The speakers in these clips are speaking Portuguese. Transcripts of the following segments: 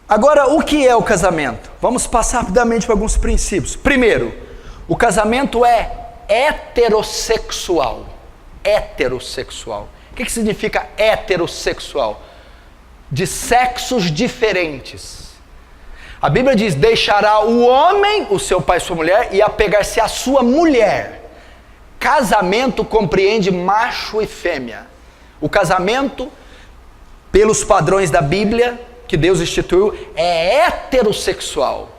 Agora, o que é o casamento? Vamos passar rapidamente por alguns princípios. Primeiro, o casamento é heterossexual. Heterossexual. O que significa heterossexual? De sexos diferentes. A Bíblia diz: deixará o homem, o seu pai e sua mulher, e apegar-se à sua mulher. Casamento compreende macho e fêmea. O casamento, pelos padrões da Bíblia, que Deus instituiu, é heterossexual.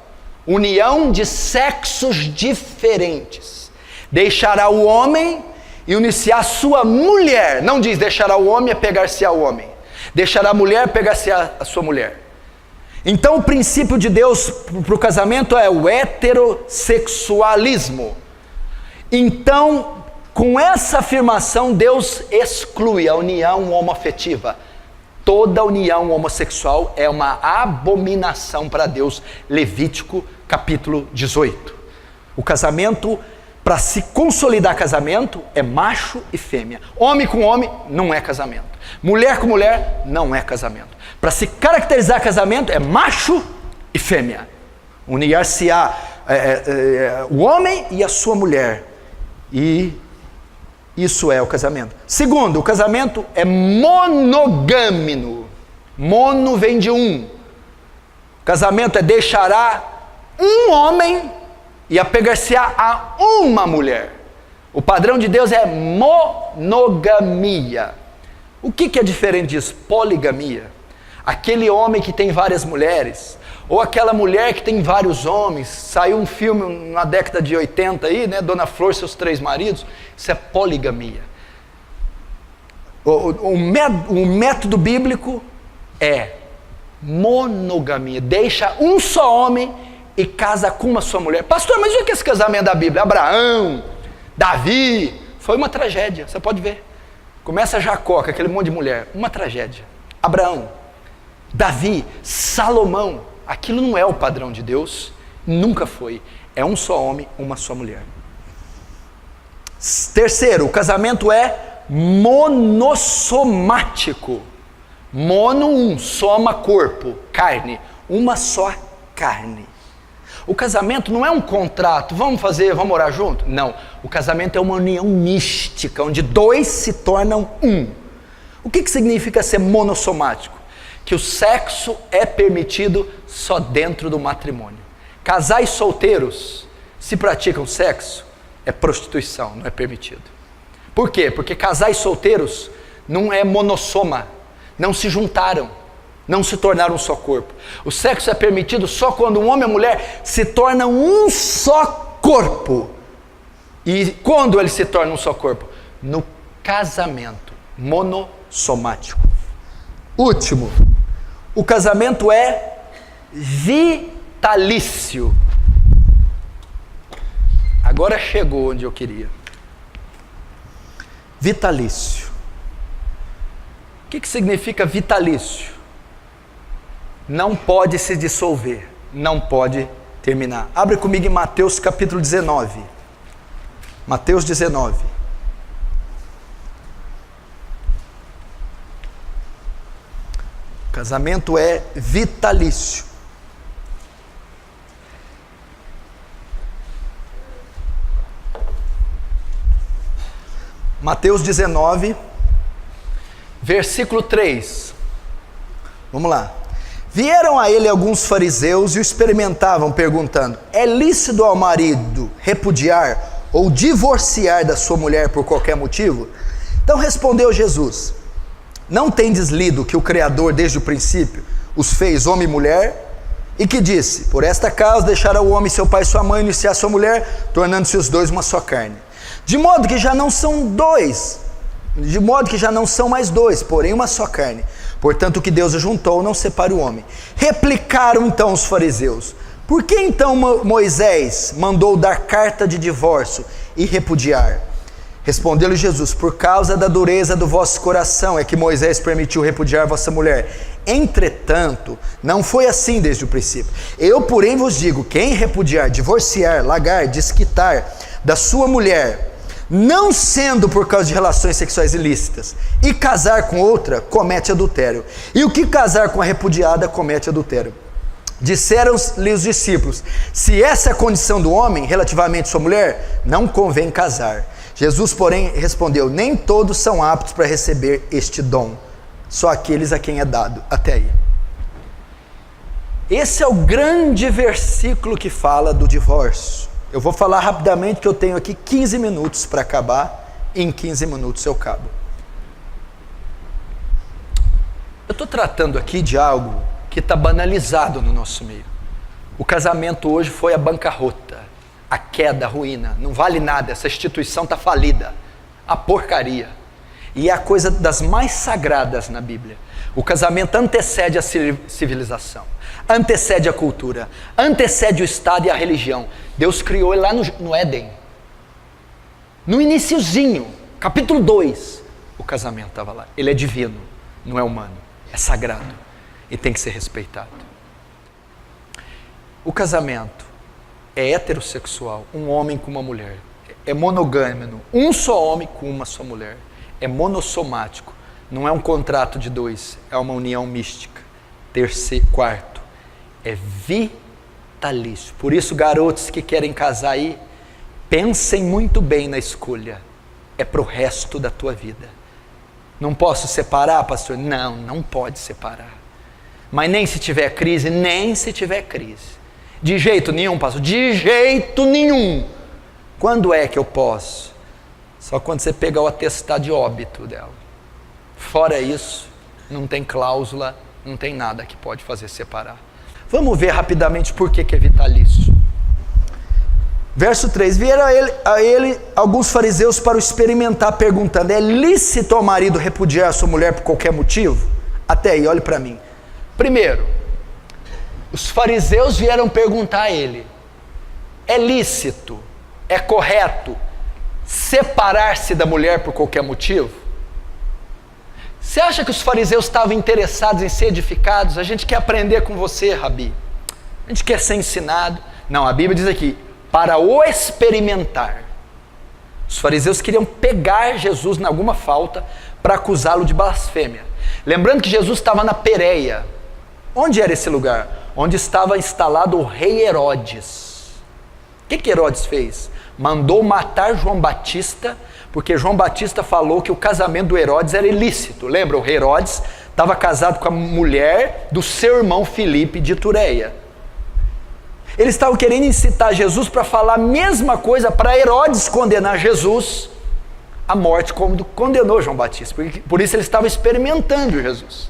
União de sexos diferentes. Deixará o homem e unir-se à sua mulher. Não diz deixará o homem e apegar-se ao homem. Deixará a mulher e pegar-se à sua mulher. Então o princípio de Deus para o casamento é o heterossexualismo. Então, com essa afirmação, Deus exclui a união homoafetiva. Toda união homossexual é uma abominação para Deus. Levítico capítulo 18. O casamento, para se consolidar casamento, é macho e fêmea. Homem com homem não é casamento. Mulher com mulher não é casamento. Para se caracterizar casamento é macho e fêmea. Unir-se-á o homem e a sua mulher. E isso é o casamento. Segundo, o casamento é monogâmico. Mono vem de um. Casamento é deixará um homem e apegar-se-á a uma mulher. O padrão de Deus é monogamia. O que é diferente disso? Poligamia. Aquele homem que tem várias mulheres, ou aquela mulher que tem vários homens. Saiu um filme na década de 80 aí, né? Dona Flor e seus 3 maridos. Isso é poligamia. O método bíblico é monogamia. Deixa um só homem e casa com uma só mulher. Pastor, mas o que é esse casamento da Bíblia? Abraão, Davi, foi uma tragédia, você pode ver. Começa Jacó, com aquele monte de mulher, uma tragédia. Abraão, Davi, Salomão, aquilo não é o padrão de Deus, nunca foi. É um só homem, uma só mulher. Terceiro, o casamento é monossomático. Mono, um, soma, corpo, carne, uma só carne. O casamento não é um contrato, vamos orar junto? Não, o casamento é uma união mística, onde 2 se tornam um. O que significa ser monossomático? Que o sexo é permitido só dentro do matrimônio. Casais solteiros, se praticam sexo, é prostituição, não é permitido. Por quê? Porque casais solteiros não é monossoma, não se juntaram, não se tornaram um só corpo. O sexo é permitido só quando um homem e a mulher se tornam um só corpo. E quando eles se tornam um só corpo? No casamento monossomático. Último, o casamento é vitalício. Agora chegou onde eu queria. Vitalício. O que significa vitalício? Não pode se dissolver, não pode terminar. Abre comigo em Mateus capítulo 19. Mateus 19. Casamento é vitalício. Mateus 19, versículo 3. Vamos lá. Vieram a ele alguns fariseus e o experimentavam, perguntando: é lícito ao marido repudiar ou divorciar da sua mulher por qualquer motivo? Então respondeu Jesus: não tendes lido que o Criador desde o princípio os fez homem e mulher? E que disse: por esta causa deixará o homem seu pai e sua mãe, unir-se à sua mulher, tornando-se os dois uma só carne. De modo que já não são mais dois, porém uma só carne. Portanto, o que Deus juntou, não separe o homem. Replicaram então os fariseus: por que então Moisés mandou dar carta de divórcio e repudiar? Respondeu-lhe Jesus: por causa da dureza do vosso coração é que Moisés permitiu repudiar vossa mulher. Entretanto, não foi assim desde o princípio. Eu, porém, vos digo: quem repudiar, divorciar, largar, desquitar da sua mulher, não sendo por causa de relações sexuais ilícitas, e casar com outra, comete adultério. E o que casar com a repudiada, comete adultério. Disseram-lhe os discípulos: se essa é a condição do homem relativamente à sua mulher, não convém casar. Jesus, porém, respondeu: nem todos são aptos para receber este dom, só aqueles a quem é dado. Até aí. Esse é o grande versículo que fala do divórcio. Eu vou falar rapidamente, que eu tenho aqui 15 minutos para acabar, e em 15 minutos eu acabo. Eu estou tratando aqui de algo que está banalizado no nosso meio. O casamento hoje foi a bancarrota, a queda, a ruína. Não vale nada, essa instituição está falida. A porcaria. E é a coisa das mais sagradas na Bíblia. O casamento antecede a civilização, antecede a cultura, antecede o Estado e a religião. Deus criou ele lá no Éden. No iniciozinho, capítulo 2, o casamento estava lá. Ele é divino, não é humano, é sagrado e tem que ser respeitado. O casamento é heterossexual, um homem com uma mulher. É monogâmico, um só homem com uma só mulher. É monossomático, não é um contrato de dois, é uma união mística. Quarto, é vitalício. Por isso, garotos que querem casar aí, pensem muito bem na escolha. É para o resto da tua vida. Não posso separar, pastor? Não, não pode separar. Mas nem se tiver crise, nem se tiver crise. De jeito nenhum, pastor? De jeito nenhum. Quando é que eu posso? Só quando você pegar o atestado de óbito dela. Fora isso, não tem cláusula, não tem nada que pode fazer separar. Vamos ver rapidamente por que é vitalício. Verso 3, vieram a ele alguns fariseus para o experimentar, perguntando: é lícito ao marido repudiar a sua mulher por qualquer motivo? Até aí, olhe para mim. Primeiro, os fariseus vieram perguntar a ele: é lícito, é correto separar-se da mulher por qualquer motivo? Você acha que os fariseus estavam interessados em ser edificados? A gente quer aprender com você, Rabi. A gente quer ser ensinado. Não, a Bíblia diz aqui, para o experimentar. Os fariseus queriam pegar Jesus em alguma falta para acusá-lo de blasfêmia. Lembrando que Jesus estava na Pérea. Onde era esse lugar? Onde estava instalado o rei Herodes. O que Herodes fez? Mandou matar João Batista, porque João Batista falou que o casamento do Herodes era ilícito. Lembra? O Herodes estava casado com a mulher do seu irmão Filipe de Itureia. Eles estavam querendo incitar Jesus para falar a mesma coisa, para Herodes condenar Jesus à morte, como condenou João Batista. Por isso eles estavam experimentando Jesus.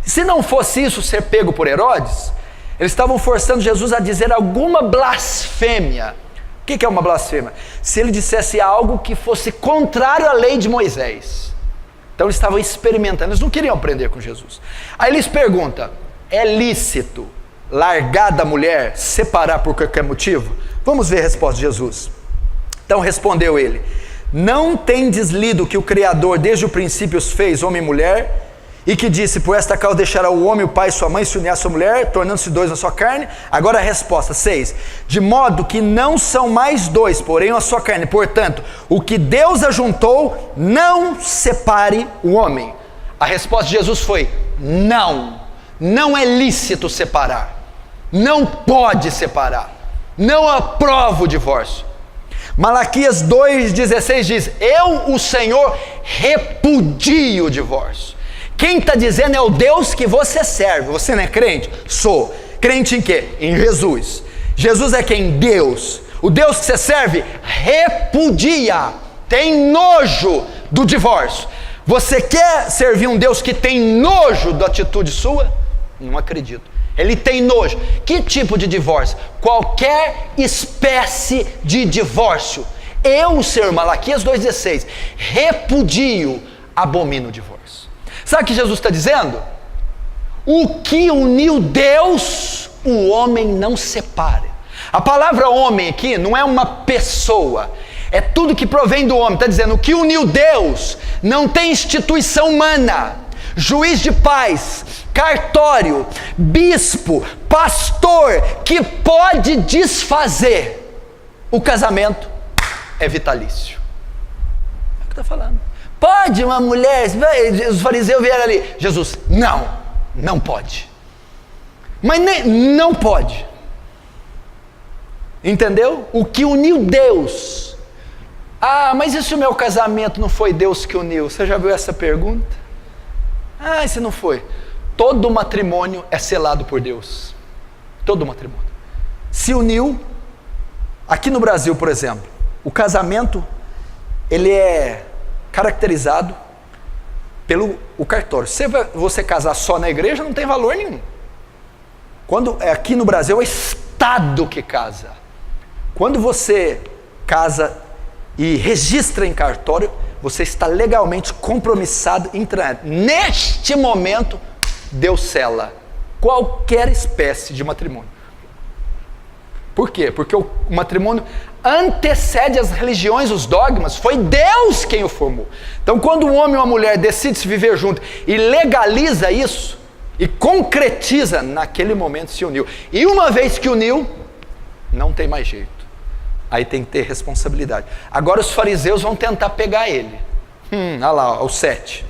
Se não fosse isso, ser pego por Herodes, eles estavam forçando Jesus a dizer alguma blasfêmia. O que é uma blasfêmia? Se ele dissesse algo que fosse contrário à lei de Moisés. Então eles estavam experimentando, eles não queriam aprender com Jesus. Aí eles perguntam: é lícito largar da mulher, separar por qualquer motivo? Vamos ver a resposta de Jesus. Então respondeu ele: não tendes lido que o Criador desde o princípio os fez homem e mulher, e que disse: por esta causa deixará o homem, o pai e sua mãe, se unir à sua mulher, tornando-se dois na sua carne? Agora a resposta, 6. De modo que não são mais dois, porém a sua carne. Portanto, o que Deus ajuntou, não separe o homem. A resposta de Jesus foi: não é lícito separar. Não pode separar. Não aprova o divórcio. Malaquias 2,16 diz: eu, o Senhor, repudio o divórcio. Quem está dizendo é o Deus que você serve. Você não é crente? Sou. Crente em quê? Em Jesus. Jesus é quem? Deus. O Deus que você serve repudia, tem nojo do divórcio. Você quer servir um Deus que tem nojo da atitude sua? Não acredito. Ele tem nojo. Que tipo de divórcio? Qualquer espécie de divórcio. Eu, Senhor, Malaquias 2,16, repudio, abomino o divórcio. Sabe o que Jesus está dizendo? O que uniu Deus, o homem não separa. A palavra homem aqui não é uma pessoa, é tudo que provém do homem. Está dizendo, o que uniu Deus não tem instituição humana, juiz de paz, cartório, bispo, pastor, que pode desfazer. O casamento é vitalício. É o que está falando. Pode uma mulher, os fariseus vieram ali, Jesus, não pode. Mas não pode. Entendeu? O que uniu Deus. Ah, mas e se o meu casamento não foi Deus que uniu? Você já viu essa pergunta? Ah, e se não foi? Todo matrimônio é selado por Deus. Todo matrimônio. Se uniu. Aqui no Brasil, por exemplo, o casamento, ele é caracterizado pelo cartório. Se você casar só na igreja, não tem valor nenhum. Quando aqui no Brasil é o Estado que casa. Quando você casa e registra em cartório, você está legalmente compromissado em trânsito. Neste momento, Deus sela qualquer espécie de matrimônio. Por quê? Porque o matrimônio antecede as religiões, os dogmas. Foi Deus quem o formou. Então, quando um homem e uma mulher decidem se viver junto e legaliza isso, e concretiza, naquele momento se uniu. E uma vez que uniu, não tem mais jeito. Aí tem que ter responsabilidade. Agora os fariseus vão tentar pegar ele. Olha lá, o 7.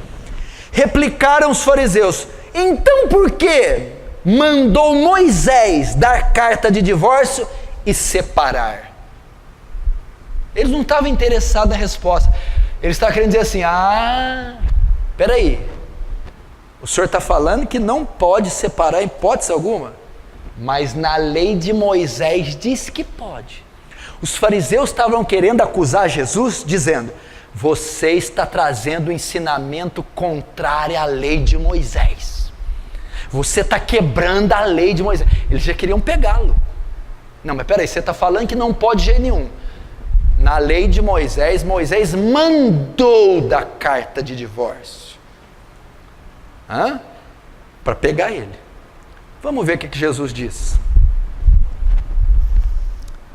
Replicaram os fariseus: então por que mandou Moisés dar carta de divórcio e separar? Eles não estavam interessados na resposta. Eles estavam querendo dizer assim: peraí, o senhor está falando que não pode separar em hipótese alguma, mas na lei de Moisés diz que pode. Os fariseus estavam querendo acusar Jesus, dizendo: você está trazendo um ensinamento contrário à lei de Moisés. Você está quebrando a lei de Moisés. Eles já queriam pegá-lo. Não, mas peraí, você está falando que não pode de jeito nenhum. Na lei de Moisés, Moisés mandou da carta de divórcio. Para pegar ele. Vamos ver o que Jesus diz.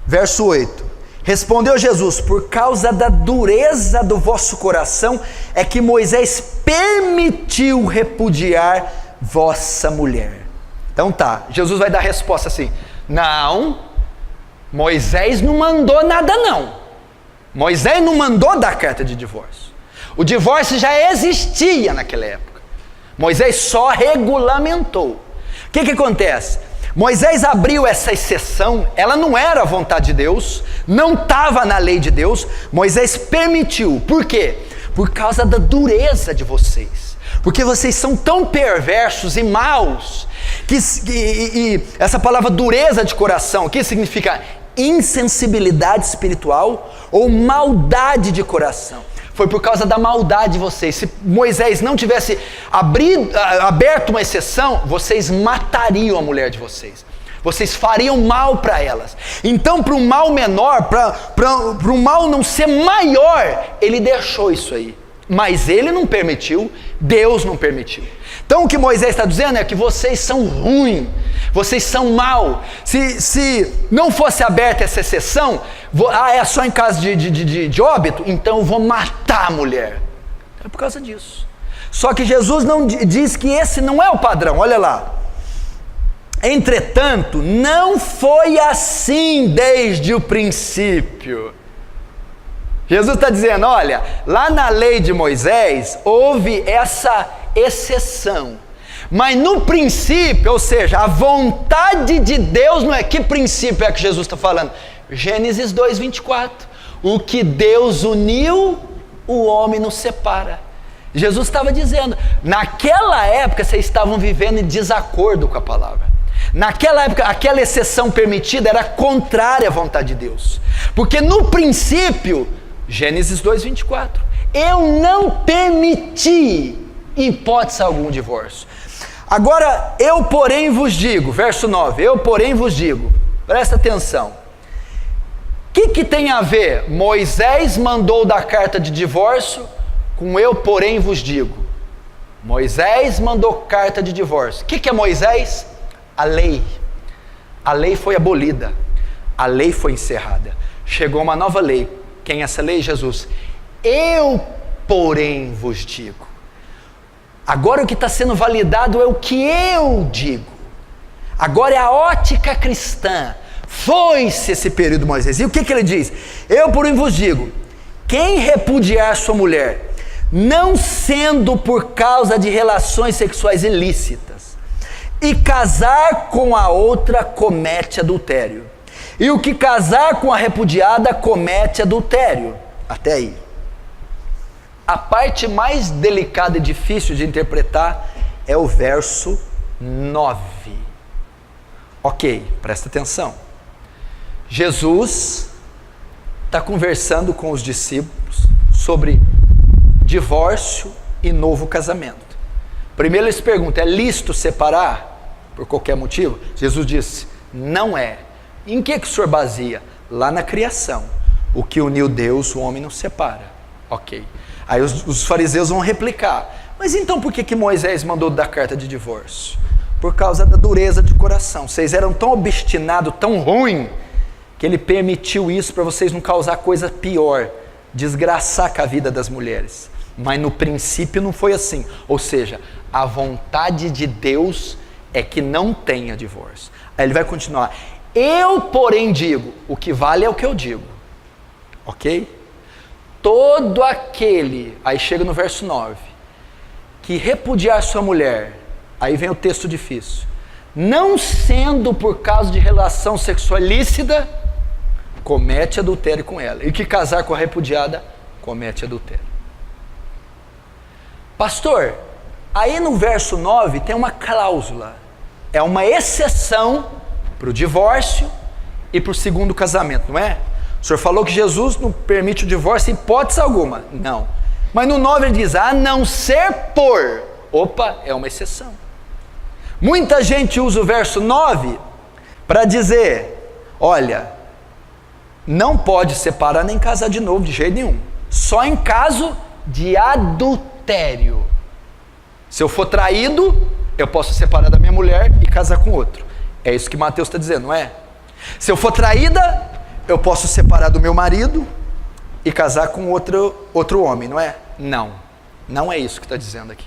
Verso 8. Respondeu Jesus: por causa da dureza do vosso coração é que Moisés permitiu repudiar vossa mulher. Então tá, Jesus vai dar a resposta assim: não, Moisés não mandou nada não. Moisés não mandou dar carta de divórcio. O divórcio já existia naquela época. Moisés só regulamentou. O que acontece? Moisés abriu essa exceção, ela não era a vontade de Deus, não estava na lei de Deus. Moisés permitiu. Por quê? Por causa da dureza de vocês. Porque vocês são tão perversos e maus, e essa palavra dureza de coração, que significa insensibilidade espiritual ou maldade de coração. Foi por causa da maldade de vocês. Se Moisés não tivesse aberto uma exceção, vocês matariam a mulher de vocês. Vocês fariam mal para elas. Então, para um mal menor, para um mal não ser maior, ele deixou isso aí. Mas ele não permitiu, Deus não permitiu. Então o que Moisés está dizendo é que vocês são ruins, vocês são mal. Se não fosse aberta essa exceção, é só em caso de óbito, então eu vou matar a mulher. É por causa disso. Só que Jesus não diz que esse não é o padrão, olha lá. Entretanto, não foi assim desde o princípio. Jesus está dizendo: olha, lá na lei de Moisés houve essa exceção, mas no princípio, ou seja, a vontade de Deus não é. Que princípio é que Jesus está falando? Gênesis 2:24. O que Deus uniu, o homem não separa. Jesus estava dizendo, naquela época vocês estavam vivendo em desacordo com a palavra. Naquela época, aquela exceção permitida era contrária à vontade de Deus, porque no princípio, Gênesis 2:24, eu não permiti em hipótese algum divórcio. Agora, eu porém vos digo, verso 9, eu porém vos digo, presta atenção, o que tem a ver Moisés mandou dar carta de divórcio com eu porém vos digo? Moisés mandou carta de divórcio. O que é Moisés? A lei. A lei foi abolida, a lei foi encerrada, chegou uma nova lei. Quem é essa lei? Jesus. Eu porém vos digo. Agora o que está sendo validado é o que eu digo. Agora é a ótica cristã. Foi-se esse período de Moisés. E o que ele diz? Eu porém vos digo, quem repudiar sua mulher, não sendo por causa de relações sexuais ilícitas, e casar com a outra comete adultério. E o que casar com a repudiada comete adultério. Até aí. A parte mais delicada e difícil de interpretar é o verso 9. Ok, presta atenção. Jesus está conversando com os discípulos sobre divórcio e novo casamento. Primeiro eles perguntam, é lícito separar por qualquer motivo? Jesus disse, não é. Em que o senhor baseia? Lá na criação. O que uniu Deus, o homem não separa. Ok. Aí os fariseus vão replicar, mas então por que Moisés mandou dar carta de divórcio? Por causa da dureza de coração. Vocês eram tão obstinados, tão ruim, que ele permitiu isso para vocês não causar coisa pior, desgraçar com a vida das mulheres. Mas no princípio não foi assim. Ou seja, a vontade de Deus é que não tenha divórcio. Aí ele vai continuar. Eu, porém, digo, o que vale é o que eu digo. Ok? Todo aquele, aí chega no verso 9, que repudiar sua mulher, aí vem o texto difícil, não sendo por causa de relação sexual ilícita, comete adultério com ela. E que casar com a repudiada, comete adultério. Pastor, aí no verso 9 tem uma cláusula, é uma exceção para o divórcio e para o segundo casamento, não é? O senhor falou que Jesus não permite o divórcio em hipótese alguma. Não. Mas no 9 ele diz, a não ser por. Opa, é uma exceção. Muita gente usa o verso 9 para dizer, olha, não pode separar nem casar de novo de jeito nenhum. Só em caso de adultério. Se eu for traído, eu posso separar da minha mulher e casar com outro. É isso que Mateus está dizendo, não é? Se eu for traída, eu posso separar do meu marido e casar com outro homem, não é? Não, não é isso que está dizendo aqui.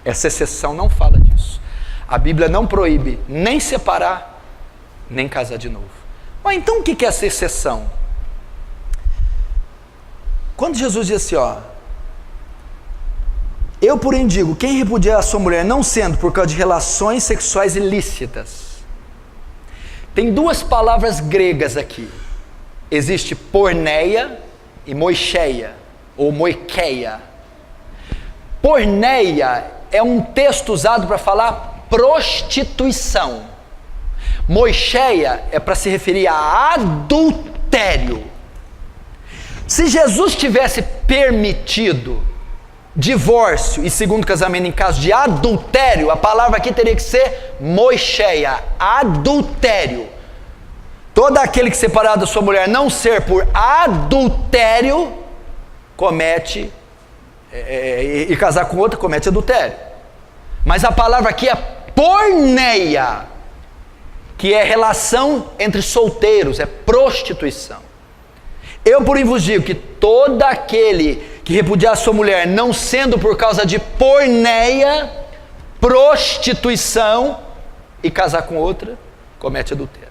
Essa exceção não fala disso. A Bíblia não proíbe nem separar, nem casar de novo. Mas então o que é essa exceção? Quando Jesus diz assim, ó, eu porém digo, quem repudiar a sua mulher não sendo por causa de relações sexuais ilícitas. Tem duas palavras gregas aqui. Existe porneia e moicheia, ou moikeia. Porneia é um texto usado para falar prostituição. Moicheia é para se referir a adultério. Se Jesus tivesse permitido divórcio e segundo casamento em caso de adultério, a palavra aqui teria que ser moicheia, adultério. Todo aquele que separar da sua mulher não ser por adultério, comete, e casar com outra, comete adultério. Mas a palavra aqui é porneia, que é relação entre solteiros, é prostituição. Eu, porém, vos digo que todo aquele que repudiar a sua mulher, não sendo por causa de porneia, prostituição, e casar com outra, comete adultério.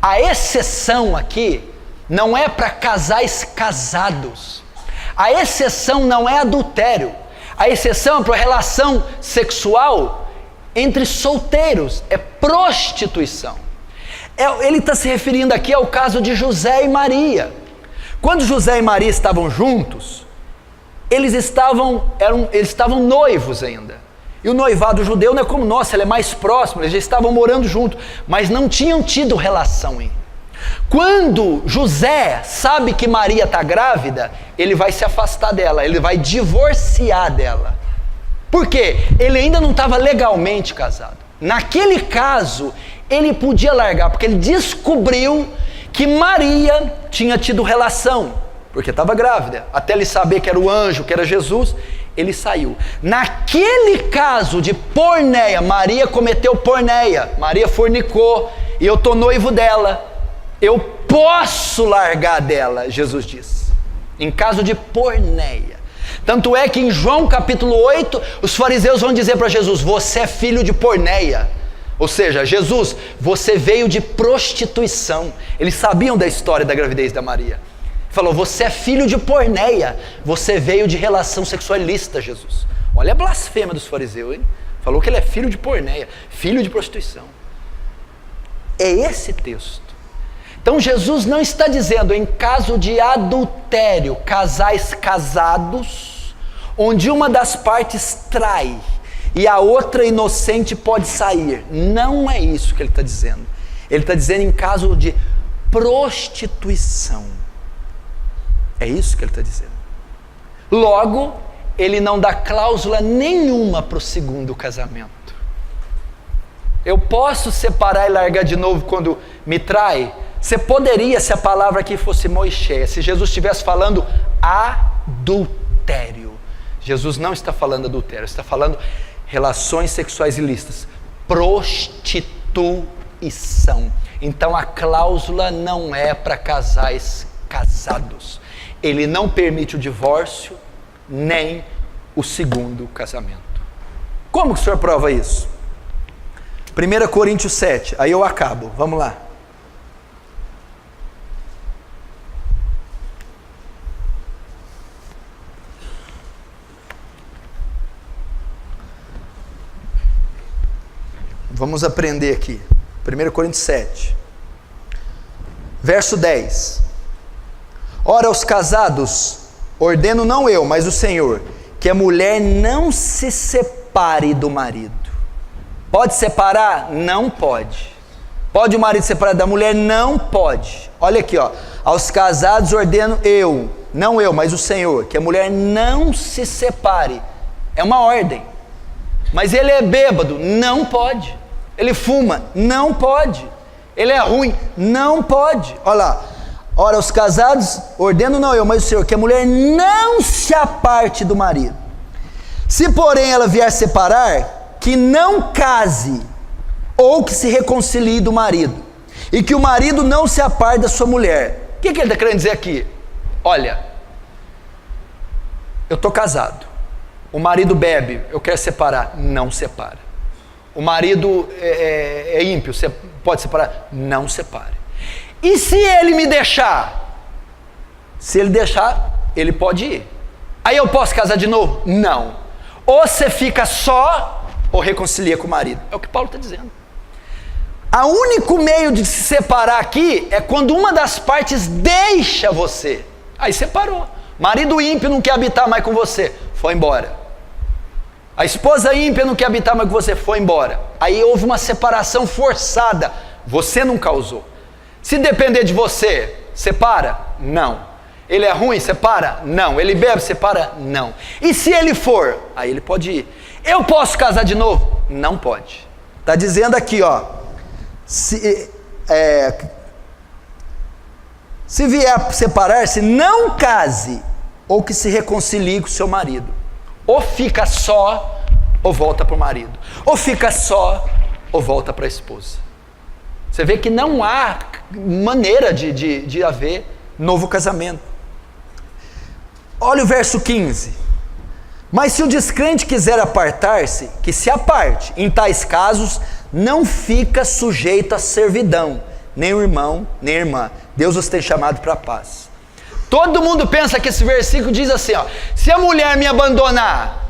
A exceção aqui não é para casais casados. A exceção não é adultério. A exceção é para relação sexual entre solteiros. É prostituição. Ele está se referindo aqui ao caso de José e Maria. Quando José e Maria estavam juntos, eles estavam noivos ainda. E o noivado judeu não é como nós, ele é mais próximo, eles já estavam morando juntos, mas não tinham tido relação ainda. Quando José sabe que Maria está grávida, ele vai se afastar dela, ele vai divorciar dela. Por quê? Ele ainda não estava legalmente casado. Naquele caso, ele podia largar, porque ele descobriu que Maria tinha tido relação, porque estava grávida. Até ele saber que era o anjo, que era Jesus, ele saiu. Naquele caso de porneia, Maria cometeu porneia, Maria fornicou, e eu estou noivo dela, eu posso largar dela, Jesus diz, em caso de porneia. Tanto é que em João capítulo 8, os fariseus vão dizer para Jesus, você é filho de porneia. Ou seja, Jesus, você veio de prostituição. Eles sabiam da história da gravidez da Maria. Falou, você é filho de porneia, você veio de relação sexual ilícita, Jesus. Olha a blasfêmia dos fariseus, hein? Falou que ele é filho de porneia, filho de prostituição. É esse texto. Então Jesus não está dizendo em caso de adultério, casais casados, onde uma das partes trai e a outra inocente pode sair. Não é isso que ele está dizendo. Ele está dizendo em caso de prostituição. É isso que ele está dizendo. Logo, ele não dá cláusula nenhuma para o segundo casamento. Eu posso separar e largar de novo quando me trai? Você poderia, se a palavra aqui fosse Moisés, se Jesus estivesse falando adultério. Jesus não está falando adultério, está falando relações sexuais ilícitas, prostituição. Então a cláusula não é para casais casados. Ele não permite o divórcio, nem o segundo casamento. Como que o senhor prova isso? 1 Coríntios 7, aí eu acabo, vamos lá. Vamos aprender aqui. 1 Coríntios 7, verso 10. Ora, aos casados, ordeno não eu, mas o Senhor, que a mulher não se separe do marido. Pode separar? Não pode. Pode o marido separar da mulher? Não pode. Olha aqui, ó. Aos casados ordeno eu, não eu, mas o Senhor, que a mulher não se separe. É uma ordem. Mas ele é bêbado? Não pode. Ele fuma? Não pode. Ele é ruim? Não pode. Olha lá. Ora, aos casados ordeno não eu, mas o Senhor, que a mulher não se aparte do marido. Se porém ela vier separar, que não case, ou que se reconcilie do marido, e que o marido não se aparte da sua mulher. O que ele está querendo dizer aqui? Olha, eu estou casado, o marido bebe, eu quero separar, não separa. O marido é ímpio, você pode separar? Não separe. E se ele me deixar? Se ele deixar, ele pode ir. Aí eu posso casar de novo? Não. Ou você fica só, ou reconcilia com o marido. É o que Paulo está dizendo. O único meio de se separar aqui é quando uma das partes deixa você. Aí separou. Marido ímpio não quer habitar mais com você, foi embora. A esposa ímpia não quer habitar mais com você, foi embora. Aí houve uma separação forçada, você não causou. Se depender de você, separa? Não. Ele é ruim, separa? Não. Ele bebe, separa? Não. E se ele for? Aí ele pode ir. Eu posso casar de novo? Não pode. Está dizendo aqui, ó. Se vier separar-se, não case, ou que se reconcilie com o seu marido. Ou fica só, ou volta para o marido. Ou fica só, ou volta para a esposa. Você vê que não há maneira de haver novo casamento. Olha o verso 15. Mas se o descrente quiser apartar-se, que se aparte. Em tais casos, não fica sujeito à servidão, nem o irmão, nem a irmã. Deus os tem chamado para a paz. Todo mundo pensa que esse versículo diz assim, ó, se a mulher me abandonar,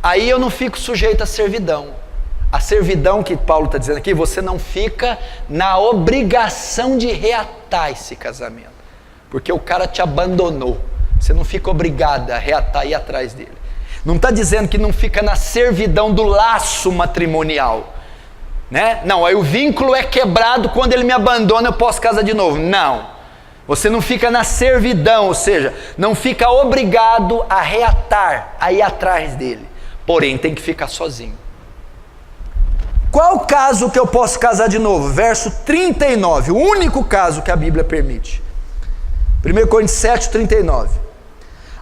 aí eu não fico sujeito à servidão. A servidão que Paulo está dizendo aqui, você não fica na obrigação de reatar esse casamento, porque o cara te abandonou. Você não fica obrigado a reatar e ir atrás dele. Não está dizendo que não fica na servidão do laço matrimonial, né? Não, aí o vínculo é quebrado, quando ele me abandona eu posso casar de novo. Não, você não fica na servidão, ou seja, não fica obrigado a reatar, a ir atrás dele, porém tem que ficar sozinho. Qual o caso que eu posso casar de novo? Verso 39, o único caso que a Bíblia permite. 1 Coríntios 7, 39.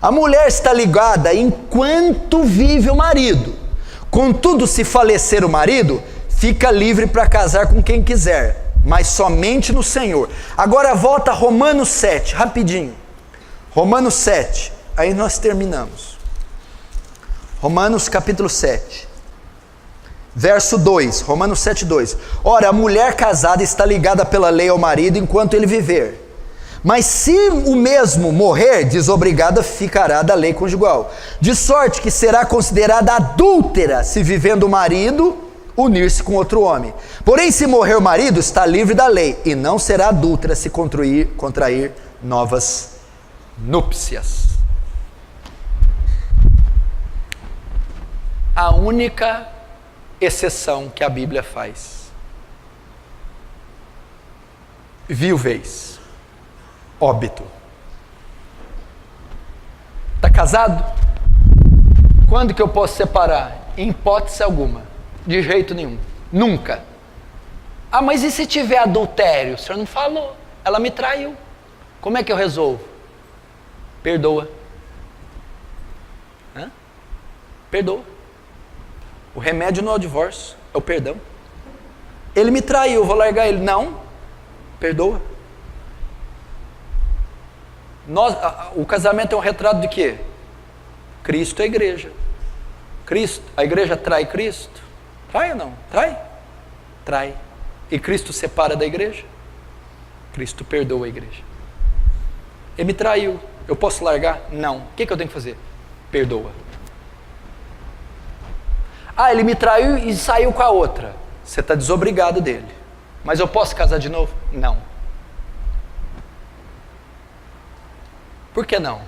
A mulher está ligada enquanto vive o marido. Contudo, se falecer o marido, fica livre para casar com quem quiser, mas somente no Senhor. Agora volta a Romanos 7, rapidinho. Romanos 7, aí nós terminamos. Romanos capítulo 7. Verso 2, Romanos 7, 2. Ora, a mulher casada está ligada pela lei ao marido enquanto ele viver. Mas se o mesmo morrer, desobrigada ficará da lei conjugal, de sorte que será considerada adúltera se vivendo o marido unir-se com outro homem. Porém, se morrer o marido, está livre da lei, e não será adúltera se contrair novas núpcias. A única exceção que a Bíblia faz: viuvez, óbito. Está casado? Quando que eu posso separar? Em hipótese alguma, de jeito nenhum, nunca. Ah, mas e se tiver adultério? O senhor não falou, ela me traiu, como é que eu resolvo? Perdoa. Perdoa. O remédio não é o divórcio, é o perdão. Ele me traiu, eu vou largar ele. Não, perdoa. O casamento é um retrato de quê? Cristo é a igreja. A igreja trai Cristo? Trai ou não? Trai? Trai. E Cristo separa da igreja? Cristo perdoa a igreja. Ele me traiu, eu posso largar? Não. O que eu tenho que fazer? Perdoa. Ah, ele me traiu e saiu com a outra. Você está desobrigado dele. Mas eu posso casar de novo? Não. Por que não?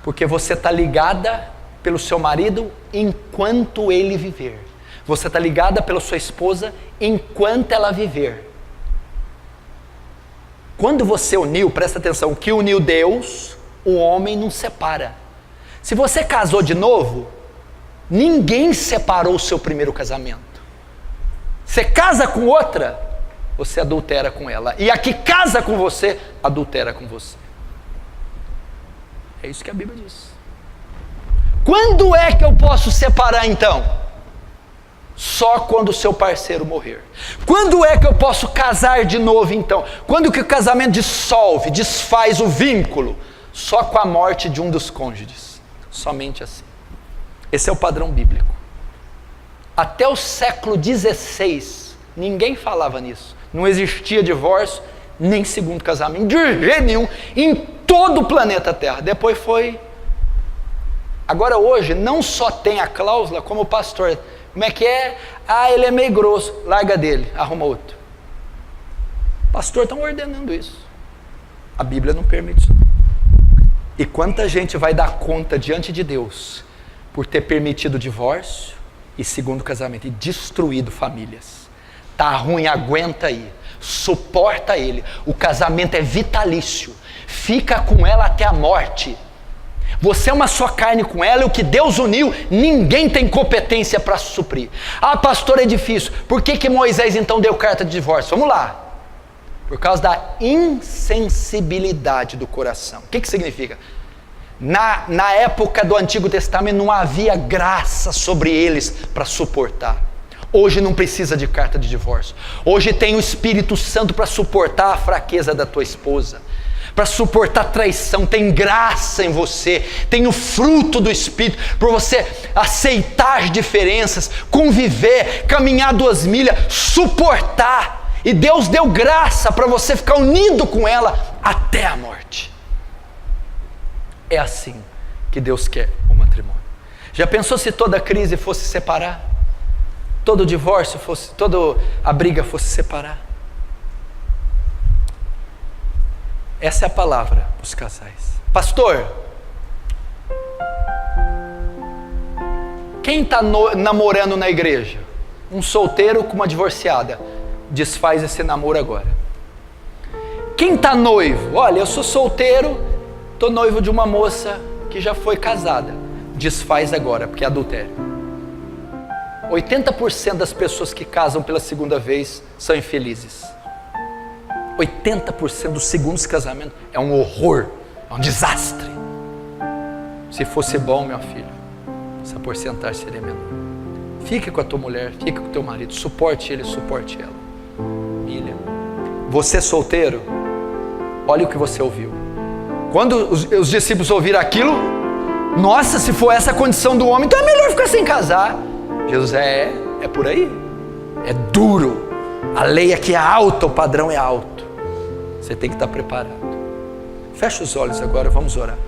Porque você está ligada pelo seu marido enquanto ele viver. Você está ligada pela sua esposa enquanto ela viver. Quando você uniu, presta atenção, o que uniu Deus, o homem não separa. Se você casou de novo, ninguém separou o seu primeiro casamento. Você casa com outra, você adultera com ela. E a que casa com você, adultera com você. É isso que a Bíblia diz. Quando é que eu posso separar então? Só quando o seu parceiro morrer. Quando é que eu posso casar de novo então? Quando que o casamento dissolve, desfaz o vínculo? Só com a morte de um dos cônjuges. Somente assim. Esse é o padrão bíblico. Até o século XVI, ninguém falava nisso. Não existia divórcio, nem segundo casamento, de jeito nenhum, em todo o planeta Terra. Depois foi... Agora hoje, não só tem a cláusula, como o pastor... Como é que é? Ah, ele é meio grosso, larga dele, arruma outro. Pastor, estão ordenando isso. A Bíblia não permite isso. E quanta gente vai dar conta diante de Deus por ter permitido o divórcio e segundo casamento e destruído famílias. Tá ruim, aguenta aí, suporta ele. O casamento é vitalício, fica com ela até a morte. Você é uma só carne com ela, e o que Deus uniu, ninguém tem competência para suprir. Ah, pastor, é difícil. Por que Moisés então deu carta de divórcio? Vamos lá. Por causa da insensibilidade do coração. O que significa? Na época do Antigo Testamento não havia graça sobre eles para suportar. Hoje não precisa de carta de divórcio. Hoje tem o Espírito Santo para suportar a fraqueza da tua esposa, para suportar traição. Tem graça em você, tem o fruto do Espírito, para você aceitar as diferenças, conviver, caminhar 2 milhas, suportar. E Deus deu graça para você ficar unido com ela até a morte. É assim que Deus quer o matrimônio. Já pensou se toda crise fosse separar? Todo divórcio fosse, toda a briga fosse separar? Essa é a palavra para os casais. Pastor, quem está namorando na igreja? Um solteiro com uma divorciada. Desfaz esse namoro agora. Quem está noivo? Olha, eu sou solteiro, estou noivo de uma moça que já foi casada. Desfaz agora, porque é adultério. 80% das pessoas que casam pela segunda vez são infelizes. 80% dos segundos casamentos é um horror, é um desastre. Se fosse bom, meu filho, essa porcentagem seria menor. Fique com a tua mulher, fique com o teu marido, suporte ele, suporte ela. Milha. Você solteiro, olha o que você ouviu. Quando os discípulos ouviram aquilo, nossa, se for essa a condição do homem, então é melhor ficar sem casar. Jesus é por aí, é duro. A lei aqui é alta, o padrão é alto. Você tem que estar preparado. Fecha os olhos agora, vamos orar.